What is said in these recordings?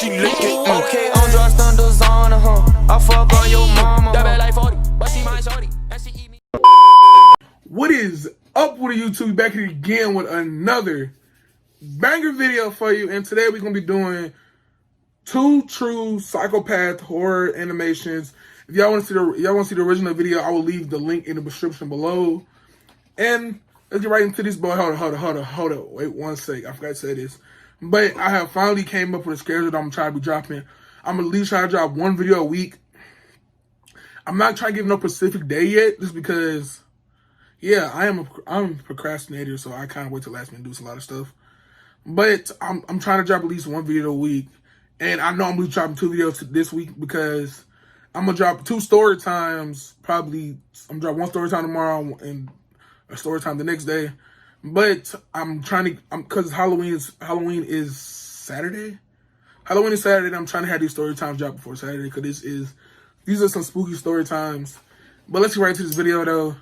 she lick it. Okay, on drugs, thunders on I fuck on your mama. That bad like 40, but she my shorty, and she eat me. What is up with the YouTube? Back here again with another banger video for you. And today we're gonna be doing 2 true psychopath horror animations. If y'all want to see the original video, I will leave the link in the description below. And let's get right into this. Boy, hold on. Wait 1 sec. I forgot to say this. But I have finally came up with a schedule that I'm trying to be dropping. I'm at least trying to drop 1 video a week. I'm not trying to give no specific day yet, just because, yeah, I'm a procrastinator, so I kind of wait till last minute to do a lot of stuff. But I'm trying to drop at least 1 video a week. And I know I'm going to be dropping 2 videos this week because I'm going to drop 2 story times. Probably, I'm going to drop 1 story time tomorrow and a story time the next day. But I'm trying to, because Halloween is Saturday. Halloween is Saturday, and I'm trying to have these story times drop before Saturday, because these are some spooky story times. But let's get right into this video, though.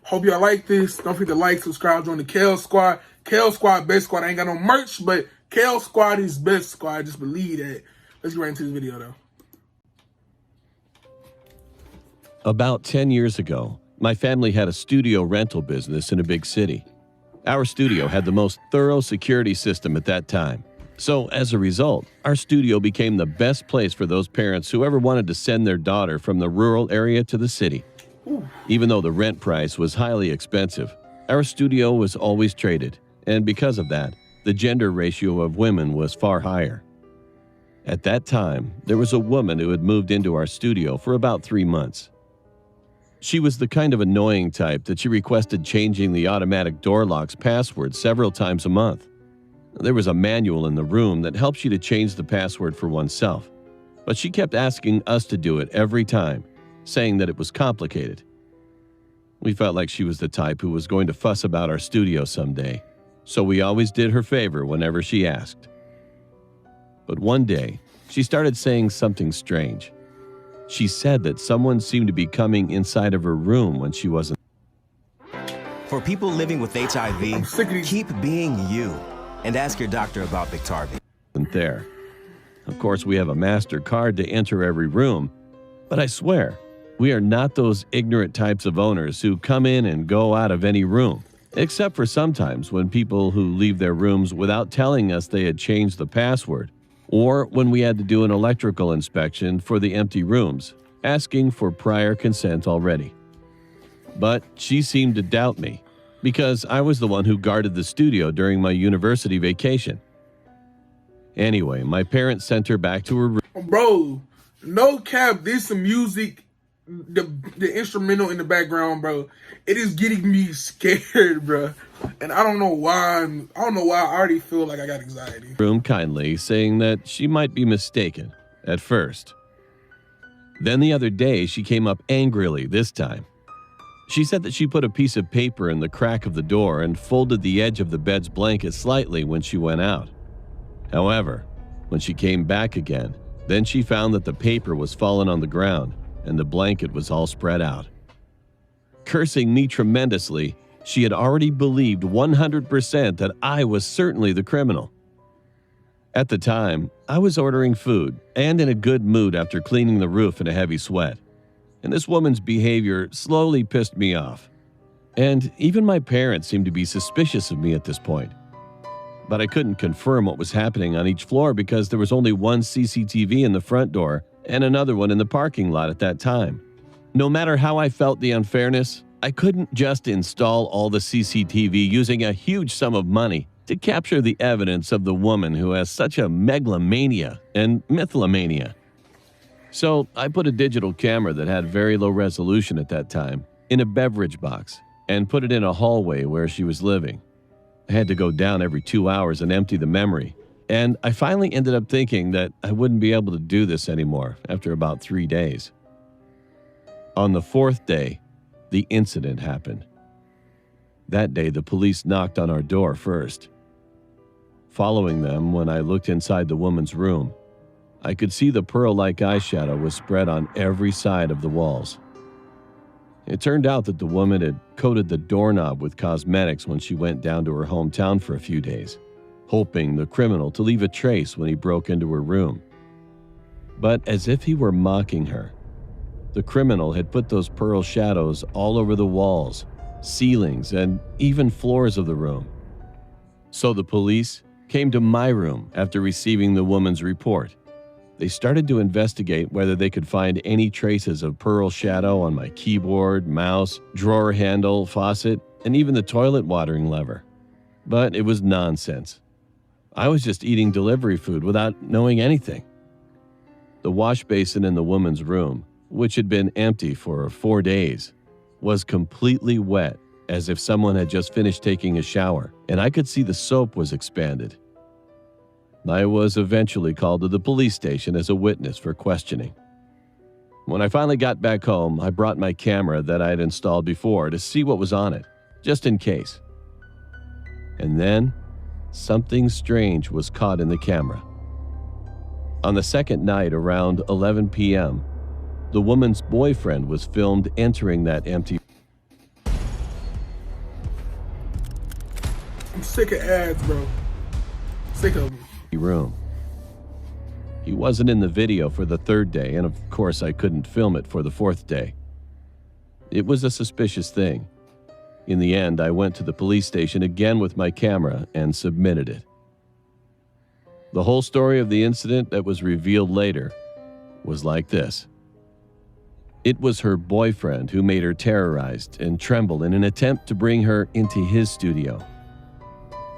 Hope y'all like this. Don't forget to like, subscribe, join the Kale Squad. Kale Squad, best squad. I ain't got no merch, but Kale Squad is best squad. Just believe that. Let's get right into this video, though. About 10 years ago, my family had a studio rental business in a big city. Our studio had the most thorough security system at that time. So as a result, our studio became the best place for those parents who ever wanted to send their daughter from the rural area to the city. Even though the rent price was highly expensive, our studio was always traded, and because of that, the gender ratio of women was far higher. At that time, there was a woman who had moved into our studio for about 3 months. She was the kind of annoying type that she requested changing the automatic door lock's password several times a month. There was a manual in the room that helps you to change the password for oneself, but she kept asking us to do it every time, saying that it was complicated. We felt like she was the type who was going to fuss about our studio someday, so we always did her favor whenever she asked. But one day, she started saying something strange. She said that someone seemed to be coming inside of her room when she wasn't. For people living with HIV, keep being you and ask your doctor about Biktarvy. There. Of course, we have a MasterCard to enter every room, but I swear, we are not those ignorant types of owners who come in and go out of any room, except for sometimes when people who leave their rooms without telling us they had changed the password, or when we had to do an electrical inspection for the empty rooms, asking for prior consent already. But she seemed to doubt me, because I was the one who guarded the studio during my university vacation. Anyway, my parents sent her back to her room. Bro, no cap, there's some music, the instrumental in the background, bro. It is getting me scared, bro. And I don't know why. I already feel like I got anxiety. Room kindly, saying that she might be mistaken at first. Then the other day, she came up angrily this time. She said that she put a piece of paper in the crack of the door and folded the edge of the bed's blanket slightly when she went out. However, when she came back again, then she found that the paper was fallen on the ground and the blanket was all spread out. Cursing me tremendously, she had already believed 100% that I was certainly the criminal. At the time, I was ordering food and in a good mood after cleaning the roof in a heavy sweat. And this woman's behavior slowly pissed me off. And even my parents seemed to be suspicious of me at this point. But I couldn't confirm what was happening on each floor because there was only one CCTV in the front door and another one in the parking lot at that time. No matter how I felt the unfairness, I couldn't just install all the CCTV using a huge sum of money to capture the evidence of the woman who has such a megalomania and mythomania. So I put a digital camera that had very low resolution at that time in a beverage box and put it in a hallway where she was living. I had to go down every 2 hours and empty the memory, and I finally ended up thinking that I wouldn't be able to do this anymore after about 3 days. On the 4th day, the incident happened. That day, the police knocked on our door first. Following them, when I looked inside the woman's room, I could see the pearl-like eyeshadow was spread on every side of the walls. It turned out that the woman had coated the doorknob with cosmetics when she went down to her hometown for a few days, hoping the criminal to leave a trace when he broke into her room. But as if he were mocking her, the criminal had put those pearl shadows all over the walls, ceilings, and even floors of the room. So the police came to my room after receiving the woman's report. They started to investigate whether they could find any traces of pearl shadow on my keyboard, mouse, drawer handle, faucet, and even the toilet watering lever. But it was nonsense. I was just eating delivery food without knowing anything. The wash basin in the woman's room, which had been empty for 4 days, was completely wet, as if someone had just finished taking a shower, and I could see the soap was expanded. I was eventually called to the police station as a witness for questioning. When I finally got back home, I brought my camera that I had installed before to see what was on it, just in case. And then, something strange was caught in the camera. On the second night, around 11 p.m., the woman's boyfriend was filmed entering that empty. I'm sick of ads, bro. Sick of them. Room. He wasn't in the video for the third day, and of course I couldn't film it for the fourth day. It was a suspicious thing. In the end, I went to the police station again with my camera and submitted it. The whole story of the incident that was revealed later was like this. It was her boyfriend who made her terrorized and tremble in an attempt to bring her into his studio.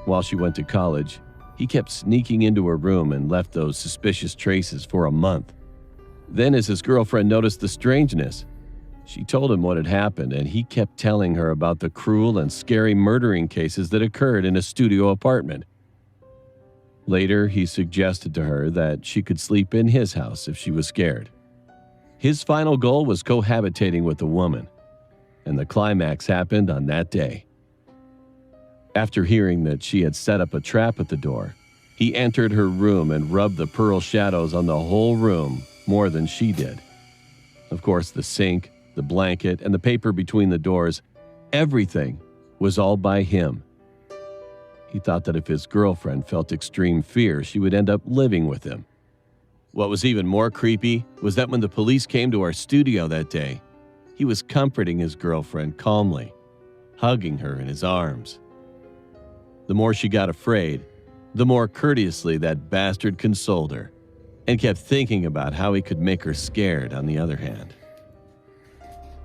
While she went to college, he kept sneaking into her room and left those suspicious traces for a month. Then, as his girlfriend noticed the strangeness, she told him what had happened, and he kept telling her about the cruel and scary murdering cases that occurred in a studio apartment. Later, he suggested to her that she could sleep in his house if she was scared. His final goal was cohabitating with the woman, and the climax happened on that day. After hearing that she had set up a trap at the door, he entered her room and rubbed the pearl shadows on the whole room more than she did. Of course, the sink, the blanket, and the paper between the doors, everything was all by him. He thought that if his girlfriend felt extreme fear, she would end up living with him. What was even more creepy was that when the police came to our studio that day, he was comforting his girlfriend calmly, hugging her in his arms. The more she got afraid, the more courteously that bastard consoled her, and kept thinking about how he could make her scared on the other hand.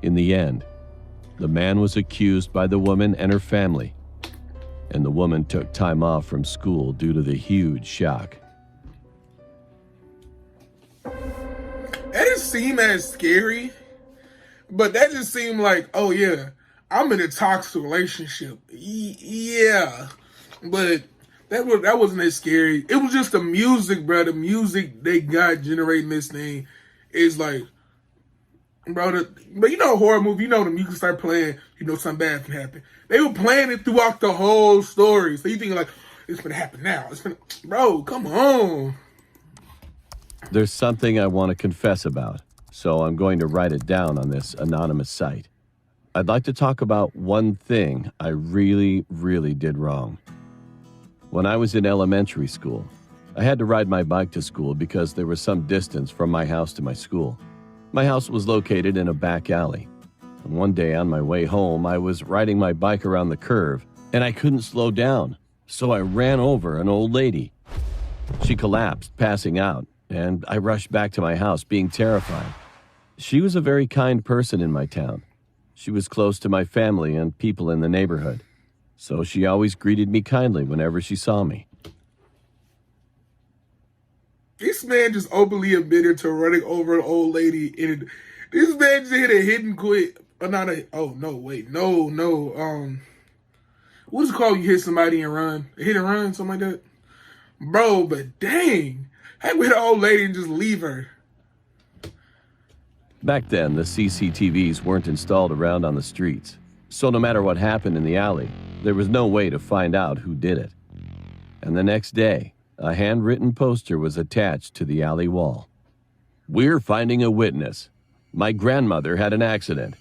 In the end, the man was accused by the woman and her family, and the woman took time off from school due to the huge shock. That didn't seem as scary, but that just seemed like, oh yeah, I'm in a toxic relationship. Yeah. But that wasn't as scary. It was just the music, bro. The music they got generating this thing is like, bro. But you know, a horror movie, you know, the music start playing, you know, something bad can happen. They were playing it throughout the whole story. So you think like, it's gonna happen now. Bro, come on. There's something I want to confess about, so I'm going to write it down on this anonymous site. I'd like to talk about one thing I really, really did wrong. When I was in elementary school, I had to ride my bike to school because there was some distance from my house to my school. My house was located in a back alley. And one day on my way home, I was riding my bike around the curve, and I couldn't slow down, so I ran over an old lady. She collapsed, passing out, and I rushed back to my house, being terrified. She was a very kind person in my town. She was close to my family and people in the neighborhood, so she always greeted me kindly whenever she saw me. This man just openly admitted to running over an old lady, and this man just hit a hit and quit. What is it called? You hit somebody and run? A hit and run, something like that? Bro, but dang. How would an old lady and just leave her? Back then, the CCTVs weren't installed around on the streets, so no matter what happened in the alley, there was no way to find out who did it. And the next day, a handwritten poster was attached to the alley wall. "We're finding a witness. My grandmother had an accident.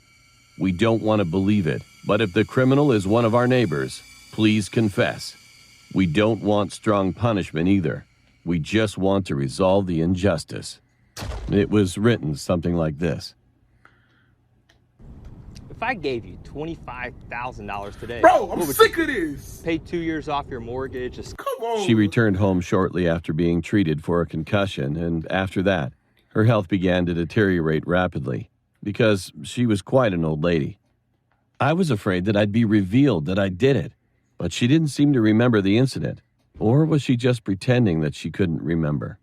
We don't want to believe it, but if the criminal is one of our neighbors, please confess. We don't want strong punishment either. We just want to resolve the injustice." It was written something like this. If I gave you $25,000 today, bro, I'm sick of this. Pay 2 years off your mortgage. Come on. She returned home shortly after being treated for a concussion, and after that, her health began to deteriorate rapidly because she was quite an old lady. I was afraid that I'd be revealed that I did it, but she didn't seem to remember the incident. Or was she just pretending that she couldn't remember?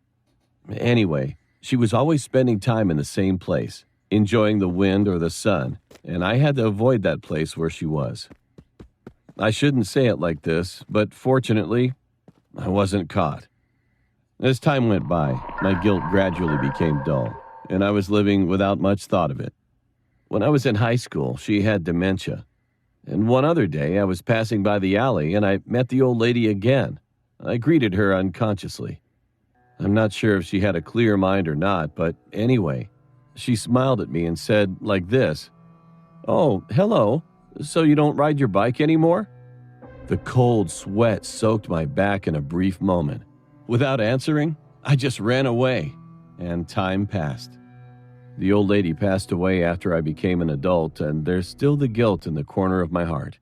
Anyway, she was always spending time in the same place, enjoying the wind or the sun, and I had to avoid that place where she was. I shouldn't say it like this, but fortunately, I wasn't caught. As time went by, my guilt gradually became dull, and I was living without much thought of it. When I was in high school, she had dementia. And one other day, I was passing by the alley, and I met the old lady again. I greeted her unconsciously. I'm not sure if she had a clear mind or not, but anyway, she smiled at me and said like this, "Oh, hello. So you don't ride your bike anymore?" The cold sweat soaked my back in a brief moment. Without answering, I just ran away, and time passed. The old lady passed away after I became an adult, and there's still the guilt in the corner of my heart.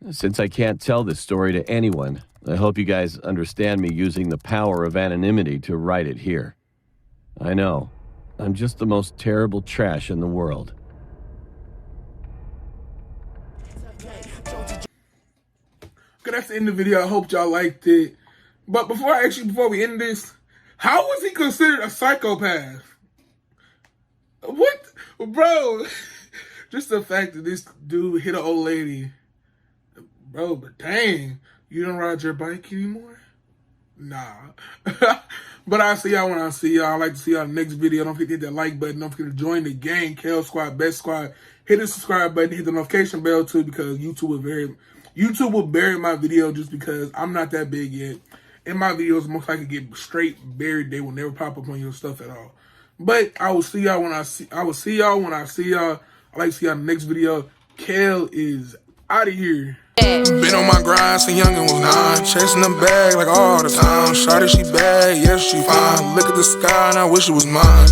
Since I can't tell this story to anyone, I hope you guys understand me using the power of anonymity to write it here. I know, I'm just the most terrible trash in the world. Okay, that's the end of the video. I hope y'all liked it. But before we end this, how was he considered a psychopath? What? Bro, just the fact that this dude hit an old lady. Bro, but dang, you don't ride your bike anymore? Nah. But I'll see y'all when I see y'all. I'd like to see y'all in the next video. Don't forget to hit that like button. Don't forget to join the gang, Kale Squad, Best Squad. Hit the subscribe button. Hit the notification bell too, because YouTube will bury my video just because I'm not that big yet. And my videos most likely get straight buried. They will never pop up on your stuff at all. But I will see y'all when I see y'all. I'd like to see y'all in the next video. Kale is out of here. Been on my grind since youngin' was 9. Chasing the bag like all the time. Shawty, she bad, yes, she fine. Look at the sky and I wish it was mine.